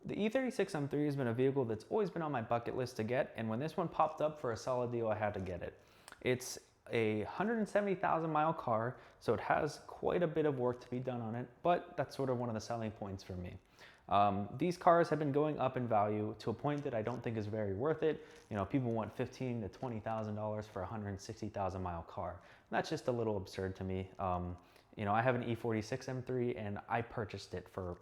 The E36 M3 has been a vehicle that's always been on my bucket list to get, and when this one popped up for a solid deal, I had to get it. It's a 170,000 mile car, so it has quite a bit of work to be done on it, but that's sort of one of the selling points for me. These cars have been going up in value to a point that I don't think is very worth it. You know, people want $15,000 to $20,000 for a 160,000 mile car. That's just a little absurd to me. You know, I have an E46 M3 and I purchased it for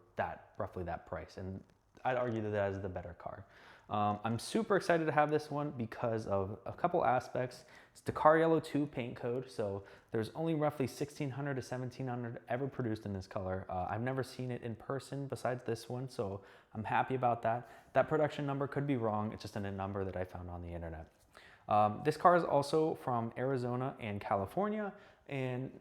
roughly that price. And I'd argue that that is the better car. I'm super excited to have this one because of a couple aspects. It's Dakar Yellow 2 paint code, so there's only roughly 1,600 to 1,700 ever produced in this color. I've never seen it in person besides this one, so I'm happy about that. That production number could be wrong, it's just a number that I found on the internet. This car is also from Arizona and California, and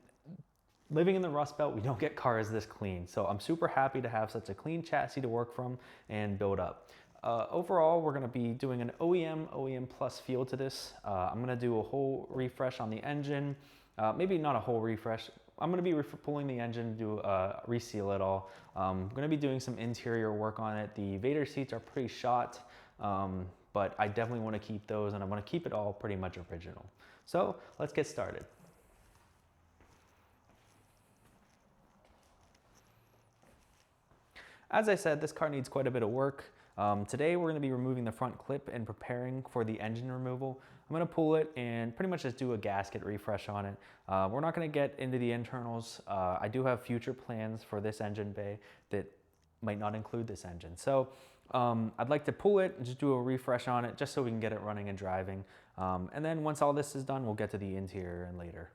living in the Rust Belt, we don't get cars this clean. So I'm super happy to have such a clean chassis to work from and build up. Overall, we're gonna be doing an OEM Plus feel to this. I'm gonna do a whole refresh on the engine. Maybe not a whole refresh. I'm gonna be pulling the engine to reseal it all. I'm gonna be doing some interior work on it. The Vader seats are pretty shot, but I definitely wanna keep those and I wanna keep it all pretty much original. So let's get started. As I said, this car needs quite a bit of work. Today we're going to be removing the front clip and preparing for the engine removal. I'm going to pull it and pretty much just do a gasket refresh on it. We're not going to get into the internals. I do have future plans for this engine bay that might not include this engine. So I'd like to pull it and just do a refresh on it just so we can get it running and driving. And then once all this is done, we'll get to the interior and later.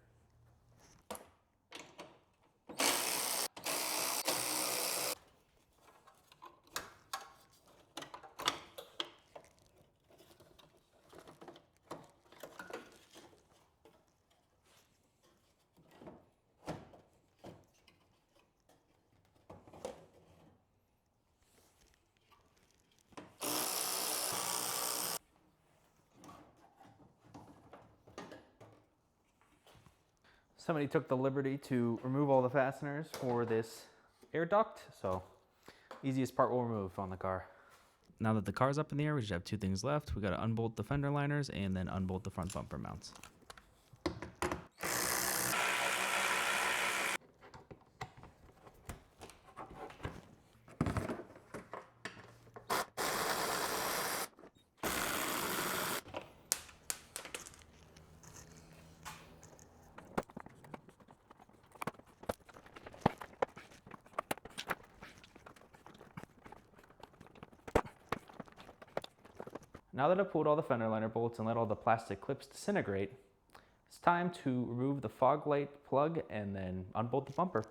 Somebody took the liberty to remove all the fasteners for this air duct, so easiest part we'll remove on the car. Now that the car's up in the air, we just have two things left. We gotta unbolt the fender liners and then unbolt the front bumper mounts. Now that I've pulled all the fender liner bolts and let all the plastic clips disintegrate, it's time to remove the fog light plug and then unbolt the bumper.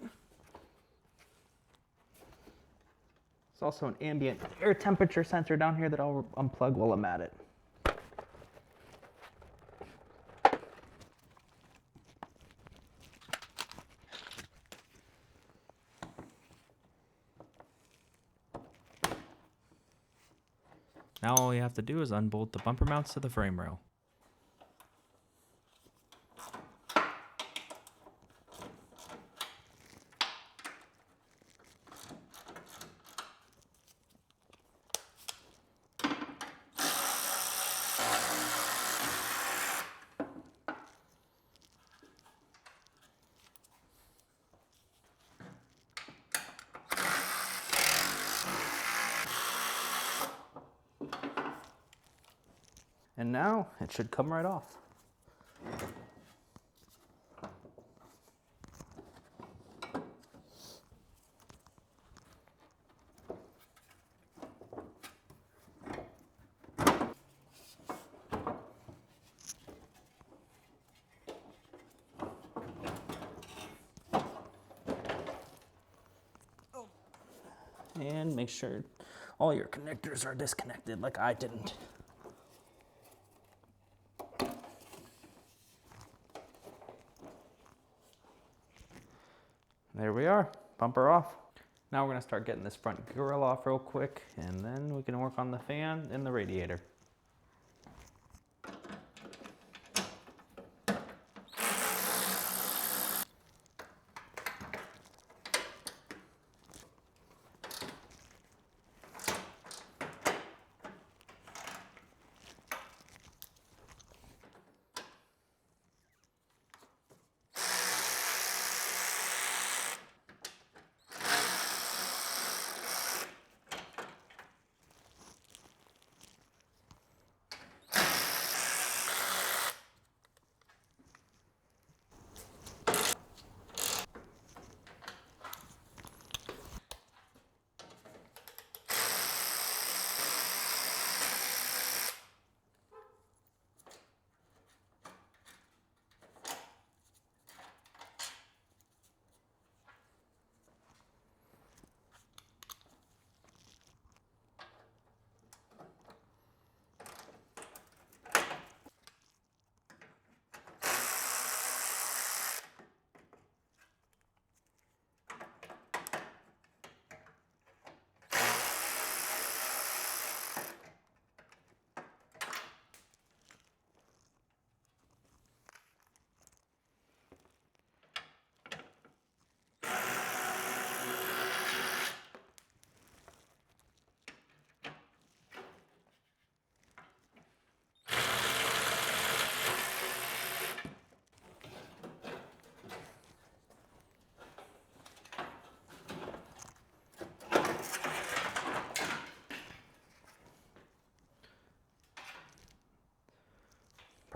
There's also an ambient air temperature sensor down here that I'll unplug while I'm at it. Now all you have to do is unbolt the bumper mounts to the frame rail. And now it should come right off. And make sure all your connectors are disconnected like I didn't. There we are, bumper off. Now we're gonna start getting this front grill off real quick, and then we can work on the fan and the radiator.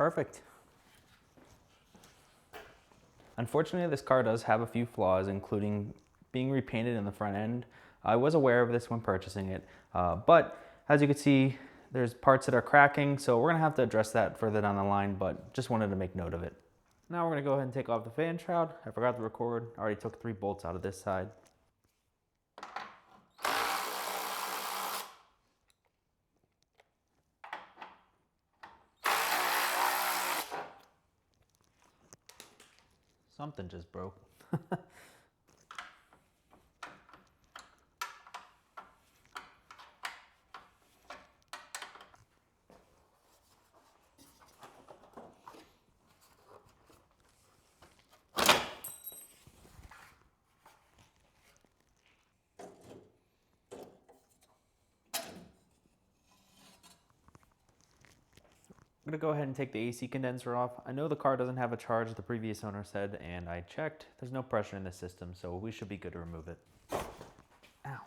Perfect. Unfortunately, this car does have a few flaws, including being repainted in the front end. I was aware of this when purchasing it, but as you can see, there's parts that are cracking, so we're gonna have to address that further down the line, but just wanted to make note of it. Now we're gonna go ahead and take off the fan shroud. I forgot to record, I already took 3 bolts out of this side. Something just broke. I'm gonna go ahead and take the AC condenser off. I know the car doesn't have a charge, the previous owner said, and I checked. There's no pressure in the system, so we should be good to remove it. Ow, that hurt.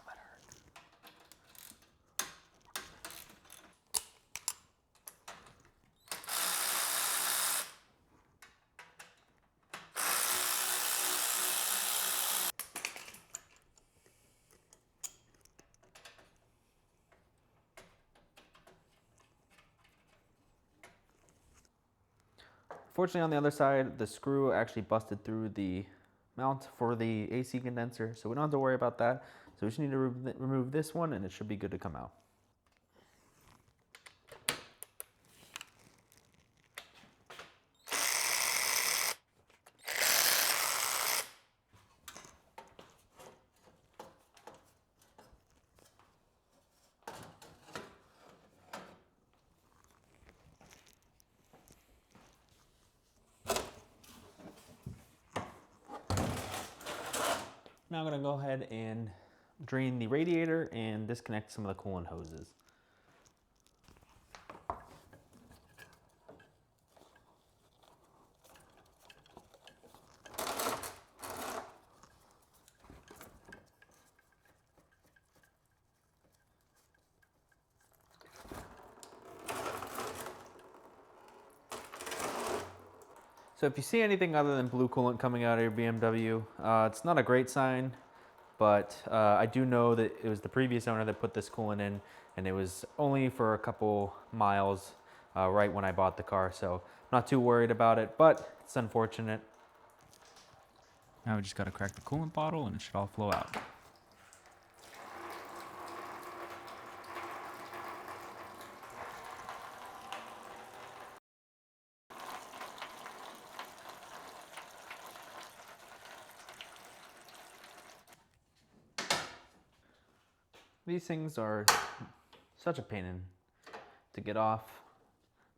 Fortunately, on the other side, the screw actually busted through the mount for the AC condenser, so we don't have to worry about that. So we just need to remove this one, and it should be good to come out. Now I'm going to go ahead and drain the radiator and disconnect some of the coolant hoses. So if you see anything other than blue coolant coming out of your BMW, it's not a great sign, but I do know that it was the previous owner that put this coolant in, and it was only for a couple miles right when I bought the car, so not too worried about it, but it's unfortunate. Now we just got to crack the coolant bottle and it should all flow out. These things are such a pain to get off.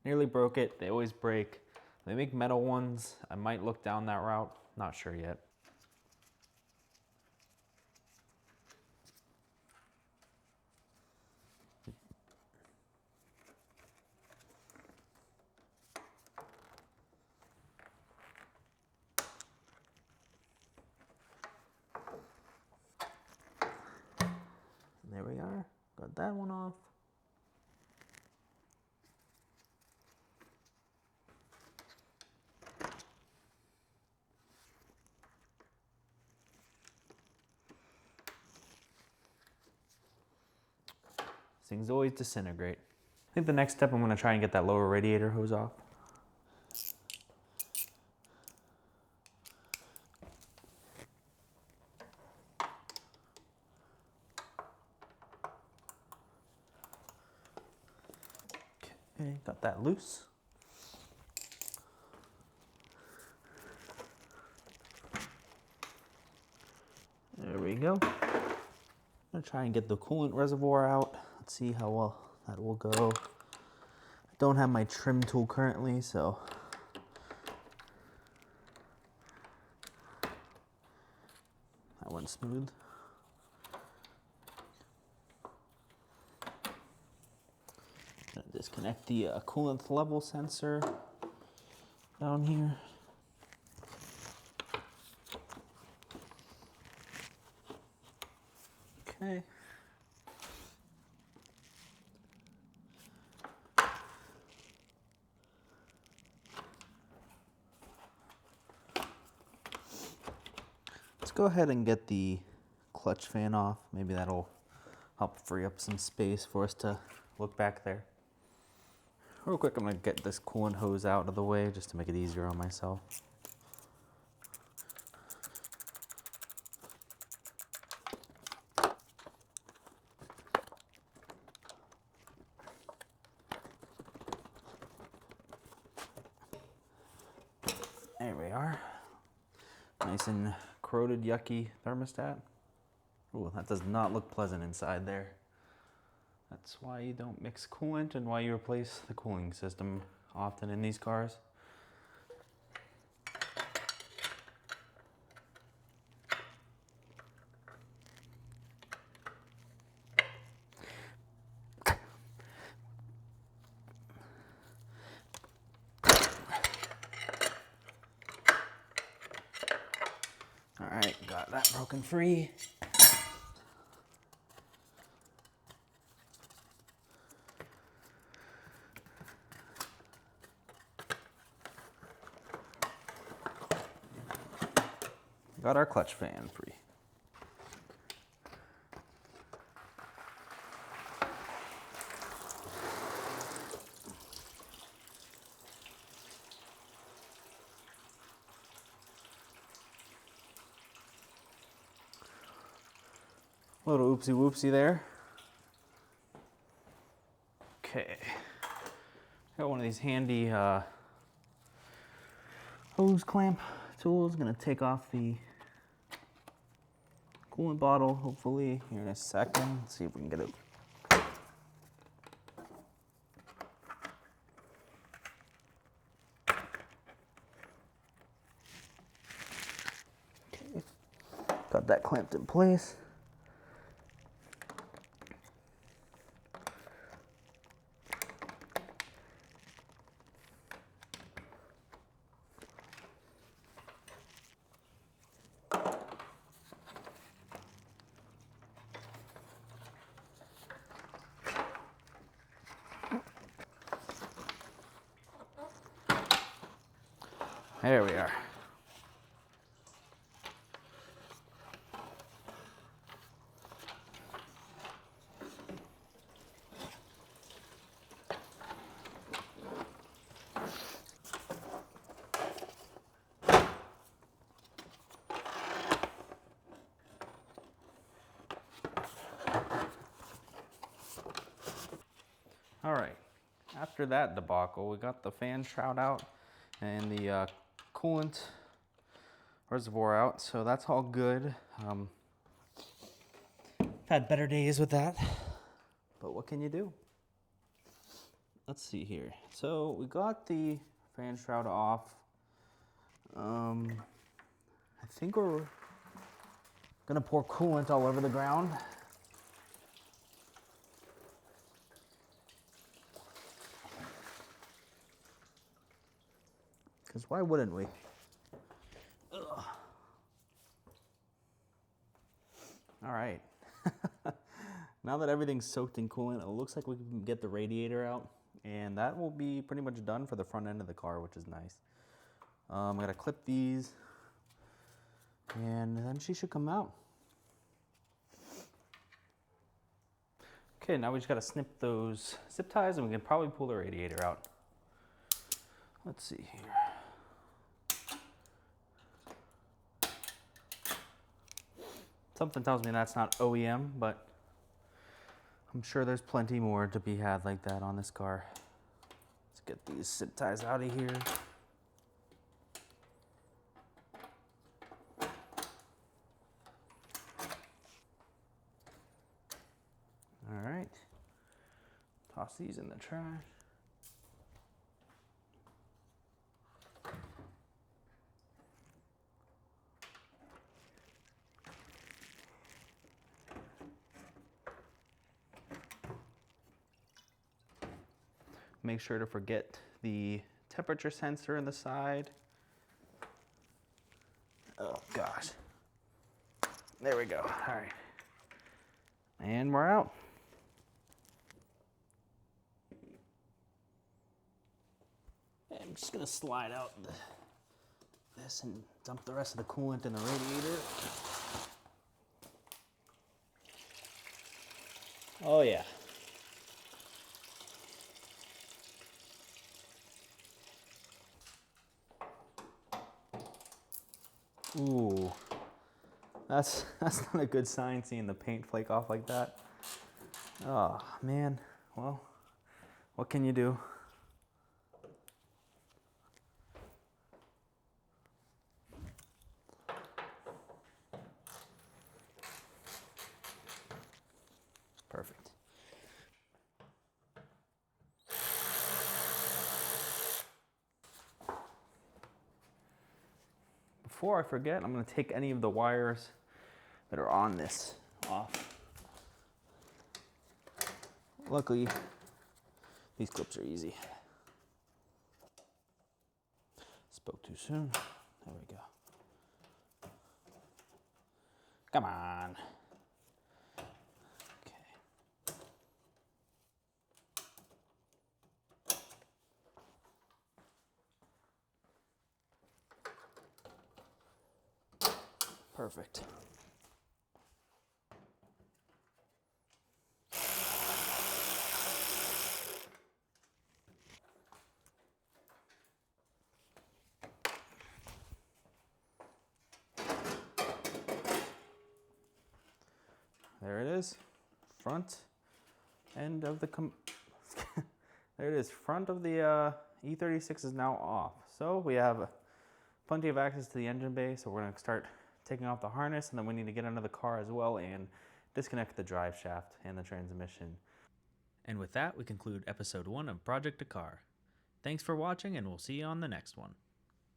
Nearly broke it. They always break. They make metal ones. I might look down that route. Not sure yet. There we are. Got that one off. Things always disintegrate. I think the next step, I'm going to try and get that lower radiator hose off. Okay, got that loose. There we go. I'm going to try and get the coolant reservoir out. Let's see how well that will go. I don't have my trim tool currently, so that went smooth. Gonna disconnect the coolant level sensor down here. Okay. go ahead and get the clutch fan off. Maybe that'll help free up some space for us to look back there. Real quick, I'm gonna get this coolant hose out of the way just to make it easier on myself. There we are. Nice and corroded, yucky thermostat. Ooh, that does not look pleasant inside there. That's why you don't mix coolant and why you replace the cooling system often in these cars. All right, got that broken free. Got our clutch fan free. Little oopsie whoopsie there. Okay. Got one of these handy hose clamp tools. Gonna take off the coolant bottle, hopefully, here in a second. Let's see if we can get it. Okay. Got that clamped in place. There we are. All right, after that debacle, we got the fan shroud out and the coolant reservoir out, so that's all good. I've had better days with that, but what can you do? Let's see here. So we got the fan shroud off. I think we're gonna pour coolant all over the ground. Because why wouldn't we? Ugh. All right. Now that everything's soaked in coolant, it looks like we can get the radiator out, and that will be pretty much done for the front end of the car, which is nice. I'm gonna clip these, and then she should come out. Okay, now we just gotta snip those zip ties, and we can probably pull the radiator out. Let's see here. Something tells me that's not OEM, but I'm sure there's plenty more to be had like that on this car. Let's get these zip ties out of here. All right, toss these in the trash. Make sure to forget the temperature sensor in the side. Oh gosh. There we go. All right. And we're out. I'm just gonna slide out this this and dump the rest of the coolant in the radiator. Oh yeah. Ooh, that's not a good sign, seeing the paint flake off like that. Oh man, well, what can you do? Perfect. Before I forget, I'm going to take any of the wires that are on this off. Luckily, these clips are easy. Spoke too soon. There we go. Come on. Okay. Perfect. There it is, front end of the there it is, front of the E36 is now off. So we have plenty of access to the engine bay, so we're going to start taking off the harness, and then we need to get under the car as well and disconnect the drive shaft and the transmission. And with that, we conclude episode 1 of Project Dakar. Thanks for watching, and we'll see you on the next one.